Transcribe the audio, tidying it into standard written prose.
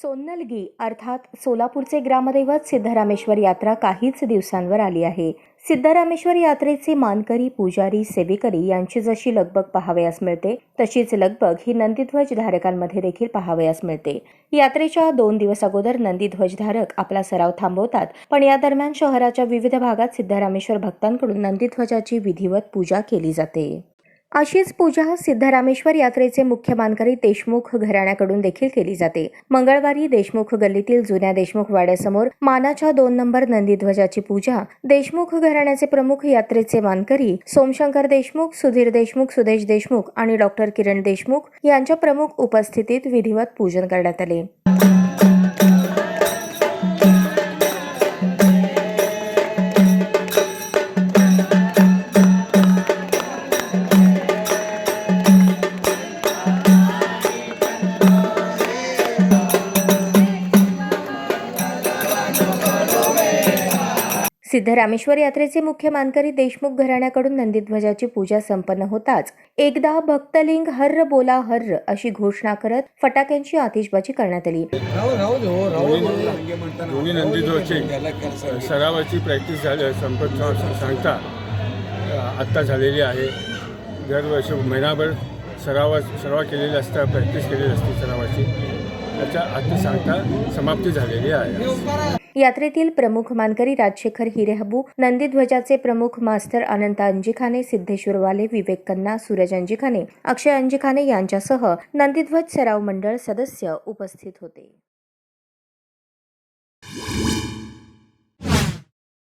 सोन्नलगी अर्थात सोलापूरचे ग्रामदैवत सिद्धरामेश्वर यात्रा काहीच दिवसांवर आली आहे. सिद्धरामेश्वर यात्रेचे मानकरी, पुजारी, सेवेकरी यांची जशी लगबग पाहावयास मिळते तशीच लगबग ही नंदीध्वज धारकांमध्ये देखील पाहावयास मिळते. यात्रेच्या 2 दिवस अगोदर नंदीध्वज धारक आपला सराव थांबवतात, पण या दरम्यान शहराच्या विविध भागात सिद्धरामेश्वर भक्तांकडून नंदीध्वजाची विधिवत पूजा केली जाते. अशीच पूजा सिद्धरामेश्वर यात्रेचे मुख्य मानकरी देशमुख घराण्याकडून देखील केली जाते. मंगळवारी देशमुख गल्लीतील जुन्या देशमुख वाड्यासमोर मानाच्या 2 नंबर नंदीध्वजाची पूजा देशमुख घराण्याचे प्रमुख यात्रेचे मानकरी सोमशंकर देशमुख, सुधीर देशमुख, सुदेश देशमुख आणि डॉक्टर किरण देशमुख यांच्या प्रमुख उपस्थितीत विधिवत पूजन करण्यात आले. सिद्धरामेश्वर यात्रेचे मुख्य मानकरी देशमुख घराण्याकडून नंदीध्वजाची पूजा संपन्न होताच एकदा भक्तलिंग हर्र बोला हर्र अशी घोषणा करत फटाक्यांची आतिषबाजी करण्यात आली. दोन्ही नंदीध्वजाची सरावाची प्रॅक्टिस सांगता आत्ता झालेली आहे. दरवर्षी महिनाभर सराव केलेली असता, प्रॅक्टिस केलेली असते सरावाची. त्याच्या आत्ता सांगता समाप्ती झालेली आहे. यात्रेतील प्रमुख मानकरी राजशेखर हिरेहबू, नंदीध्वजाचे प्रमुख मास्तर अनंत अंजिखाने, सिद्धेश्वर वाले, विवेक कन्ना, सूरज अंजिखाने, अक्षय अंजिखाने यांच्यासह नंदीध्वज सराव मंडळ सदस्य उपस्थित होते.